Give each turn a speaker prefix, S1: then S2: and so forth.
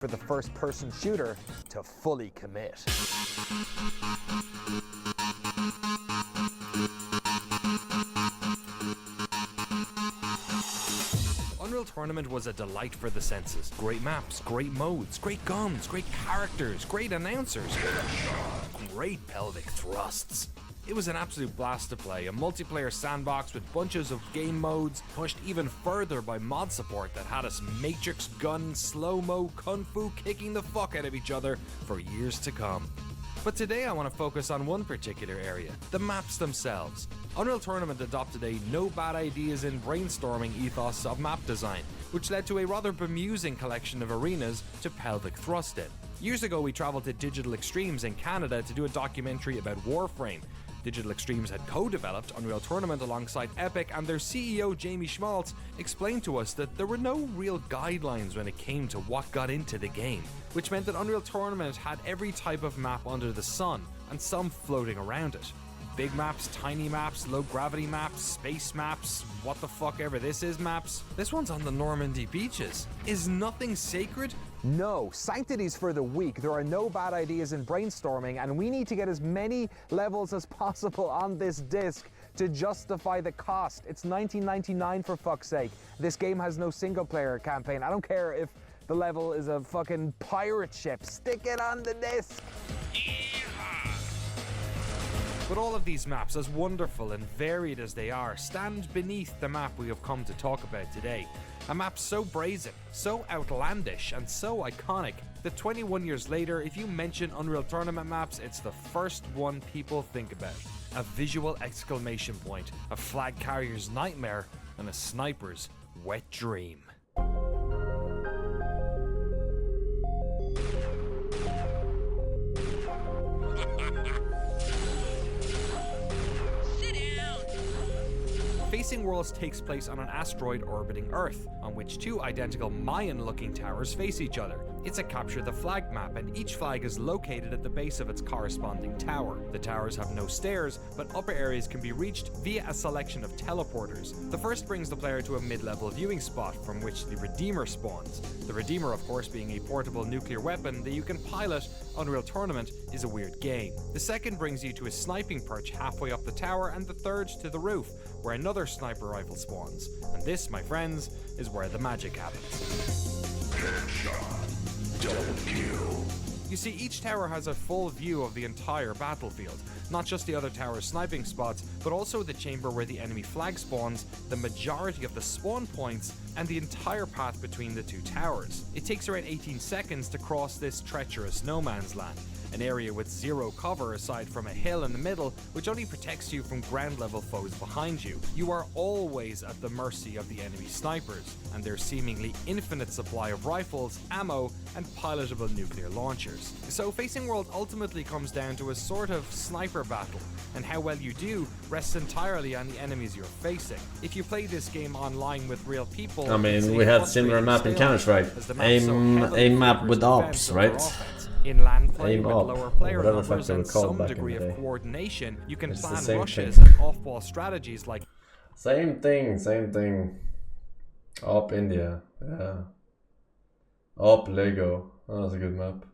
S1: for the first-person shooter to fully commit.
S2: Unreal Tournament was a delight for the senses. Great maps, great modes, great guns, great characters, great announcers, great pelvic thrusts. It was an absolute blast to play, a multiplayer sandbox with bunches of game modes, pushed even further by mod support that had us matrix gun, slow-mo, kung fu kicking the fuck out of each other for years to come. But today I want to focus on one particular area, the maps themselves. Unreal Tournament adopted a no bad ideas in brainstorming ethos of map design, which led to a rather bemusing collection of arenas to pelvic thrust in. Years ago we travelled to Digital Extremes in Canada to do a documentary about Warframe. Digital Extremes had co-developed Unreal Tournament alongside Epic, and their CEO Jamie Schmaltz explained to us that there were no real guidelines when it came to what got into the game, which meant that Unreal Tournament had every type of map under the sun, and some floating around it. Big maps, tiny maps, low gravity maps, space maps, what the fuck ever this is maps. This one's on the Normandy beaches. Is nothing sacred?
S1: No, sanctity's for the weak. There are no bad ideas in brainstorming, and we need to get as many levels as possible on this disc to justify the cost. It's $19.99 for fuck's sake. This game has no single player campaign. I don't care if the level is a fucking pirate ship. Stick it on the disc.
S2: But all of these maps, as wonderful and varied as they are, stand beneath the map we have come to talk about today. A map so brazen, so outlandish, and so iconic that 21 years later, if you mention Unreal Tournament maps, it's the first one people think about. A visual exclamation point, a flag carrier's nightmare, and a sniper's wet dream. Facing Worlds takes place on an asteroid orbiting Earth, on which two identical Mayan-looking towers face each other. It's a capture the flag map, and each flag is located at the base of its corresponding tower. The towers have no stairs, but upper areas can be reached via a selection of teleporters. The first brings the player to a mid-level viewing spot from which the Redeemer spawns. The Redeemer, of course, being a portable nuclear weapon that you can pilot. Unreal Tournament is a weird game. The second brings you to a sniping perch halfway up the tower, and the third to the roof, where another sniper rifle spawns. And this, my friends, is where the magic happens.
S3: Headshot. Double kill.
S2: You see, each tower has a full view of the entire battlefield, not just the other tower's sniping spots, but also the chamber where the enemy flag spawns, the majority of the spawn points, and the entire path between the two towers. It takes around 18 seconds to cross this treacherous no man's land, an area with zero cover aside from a hill in the middle, which only protects you from ground level foes behind you. You are always at the mercy of the enemy snipers, and their seemingly infinite supply of rifles, ammo, and pilotable nuclear launchers. So Facing World ultimately comes down to a sort of sniper battle, and how well you do rests entirely on the enemies you're facing. If you play this game online with real people,
S4: I mean, we had similar map in Counter-Strike. Aim map with ops, right?
S2: In land play
S4: Aim
S2: with
S4: up,
S2: lower player
S4: whatever
S2: numbers
S4: they were
S2: and
S4: called
S2: some
S4: back in
S2: degree
S4: the
S2: of
S4: day.
S2: coordination, you can
S4: It's the
S2: plan
S4: same
S2: rushes
S4: thing.
S2: and off-ball strategies like
S4: Same thing. Op India, yeah. Op Lego, that was a good map.